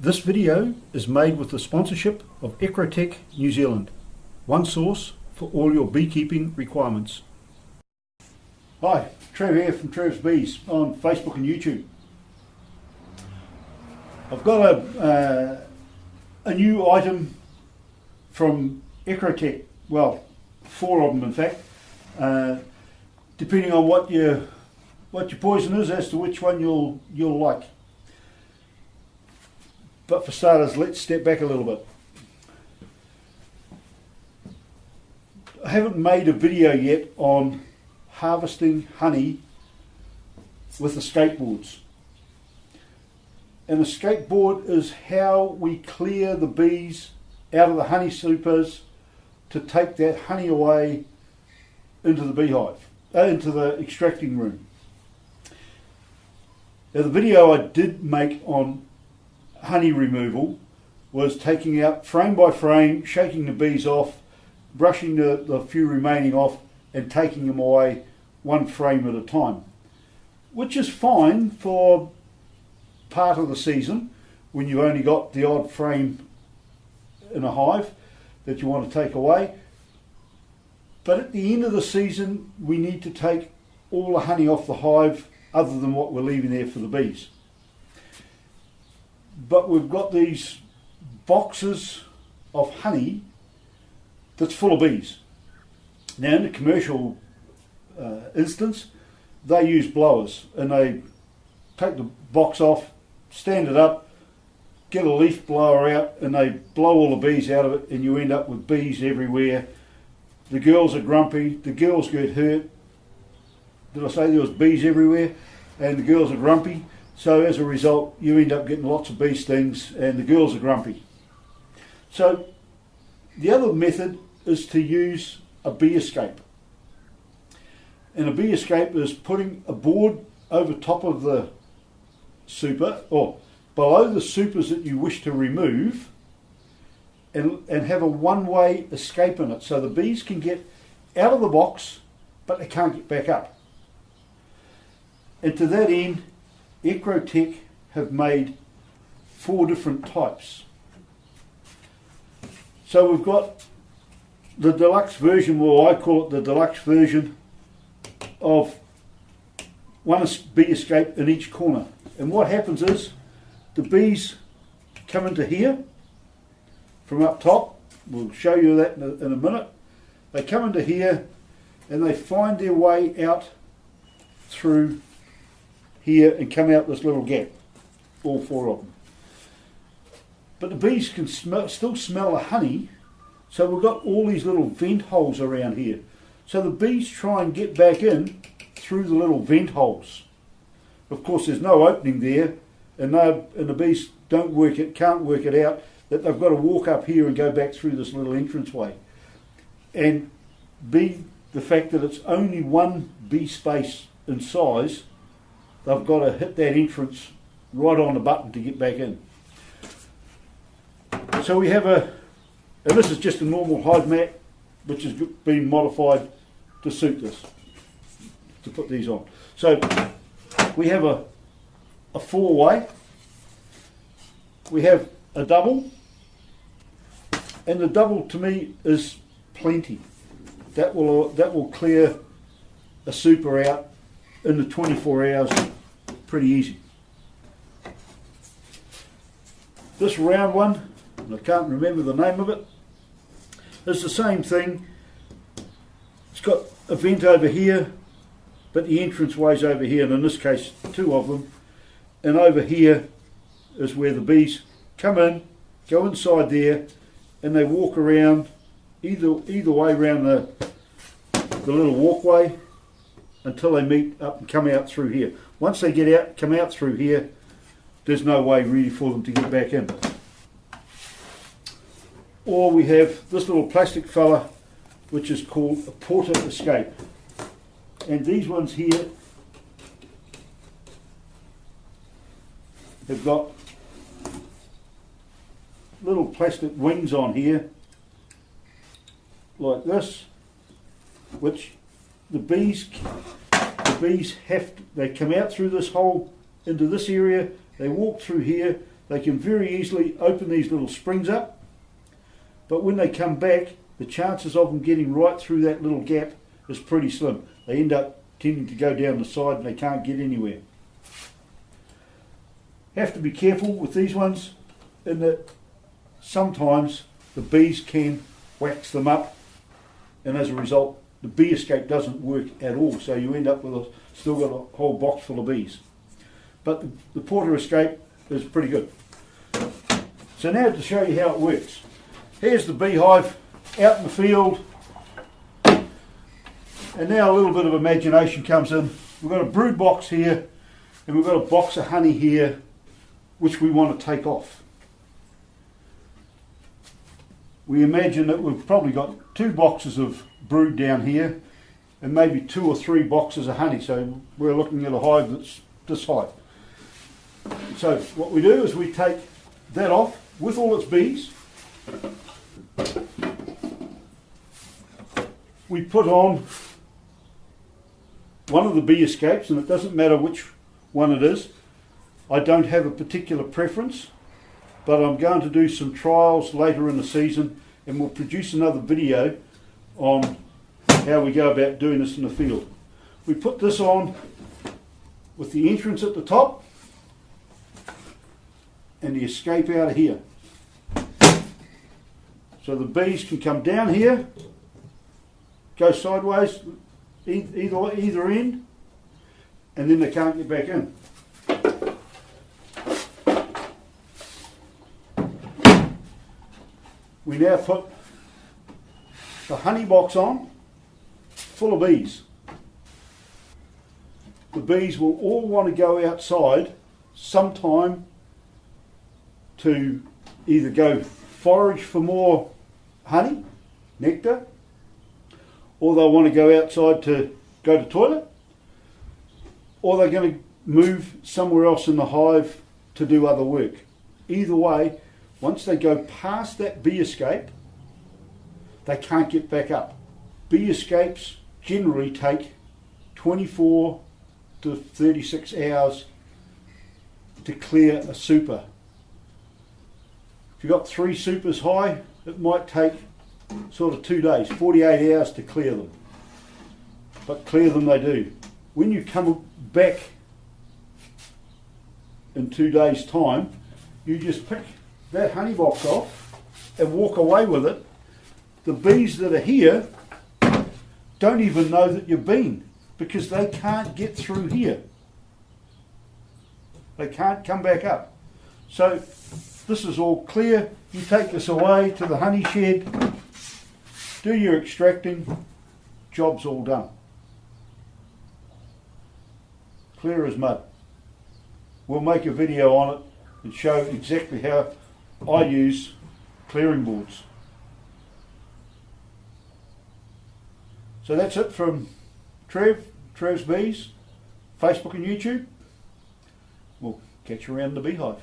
This video is made with the sponsorship of Ecrotech New Zealand, one source for all your beekeeping requirements. Hi, Trev here from Trevs Bees on Facebook and YouTube. I've got a new item from Ecrotech, well, 4 of them in fact, depending on what your poison is as to which one you'll like. But for starters, let's step back a little bit. I haven't made a video yet on harvesting honey with escape boards. An escape board is how we clear the bees out of the honey supers to take that honey away into the beehive, into the extracting room. Now the video I did make on honey removal was taking out frame by frame, shaking the bees off, brushing the few remaining off and taking them away one frame at a time, which is fine for part of the season when you've only got the odd frame in a hive that you want to take away. But at the end of the season we need to take all the honey off the hive other than what we're leaving there for the bees. But we've got these boxes of honey that's full of bees. Now in the commercial instance, they use blowers and they take the box off, stand it up, get a leaf blower out and they blow all the bees out of it and you end up with bees everywhere. The girls are grumpy, the girls get hurt. Did I say there was bees everywhere? And the girls are grumpy. So as a result, you end up getting lots of bee stings and the girls are grumpy. So the other method is to use a bee escape. And a bee escape is putting a board over top of the super or below the supers that you wish to remove and have a one-way escape in it. So the bees can get out of the box but they can't get back up. And to that end, Ecrotech have made 4 different types. So we've got the deluxe version, well I call it the deluxe version, of one bee escape in each corner. And what happens is the bees come into here from up top. We'll show you that in a minute. They come into here and they find their way out through here and come out this little gap, all 4 of them. But the bees can still smell the honey, so we've got all these little vent holes around here. So the bees try and get back in through the little vent holes. Of course there's no opening there and the bees can't work it out that they've got to walk up here and go back through this little entranceway. And the fact that it's only one bee space in size, they've got to hit that entrance right on the button to get back in. So we have and this is just a normal hive mat which has been modified to suit this, to put these on. So we have a 4-way, we have a double, and the double to me is plenty. That will clear a super out in the 24 hours pretty easy. This round one, and I can't remember the name of it, is the same thing. It's got a vent over here, but the entrance way's over here, and in this case 2 of them, and over here is where the bees come in, go inside there, and they walk around either way around the little walkway until they meet up and come out through here. Once they come out through here, there's no way really for them to get back in. Or we have this little plastic fella which is called a porter escape. And these ones here have got little plastic wings on here like this, which the bees they come out through this hole into this area, they walk through here, they can very easily open these little springs up, but when they come back, the chances of them getting right through that little gap is pretty slim. They end up tending to go down the side and they can't get anywhere. Have to be careful with these ones in that sometimes the bees can wax them up, and as a result the bee escape doesn't work at all, so you end up with still got a whole box full of bees. But the porter escape is pretty good. So now to show you how it works. Here's the beehive out in the field, and now a little bit of imagination comes in. We've got a brood box here and we've got a box of honey here which we want to take off. We imagine that we've probably got 2 boxes of brood down here and maybe 2 or 3 boxes of honey, so we're looking at a hive that's this height. So what we do is we take that off with all its bees. We put on one of the bee escapes, and it doesn't matter which one it is. I don't have a particular preference, but I'm going to do some trials later in the season and we'll produce another video on how we go about doing this in the field. We put this on with the entrance at the top and the escape out of here. So the bees can come down here, go sideways either end, and then they can't get back in. We now put the honey box on, full of bees. The bees will all want to go outside sometime to either go forage for more honey, nectar, or they'll want to go outside to go to toilet, or they're going to move somewhere else in the hive to do other work. Either way, once they go past that bee escape, they can't get back up. Bee escapes generally take 24 to 36 hours to clear a super. If you've got 3 supers high, it might take sort of 2 days, 48 hours to clear them. But clear them they do. When you come back in 2 days' time, you just pick that honey box off and walk away with it. The bees that are here don't even know that you've been, because they can't get through here. They can't come back up. So this is all clear. You take this away to the honey shed, do your extracting, job's all done. Clear as mud. We'll make a video on it and show exactly how I use clearing boards. So that's it from Trevs Bees, Facebook and YouTube. We'll catch you around the beehive.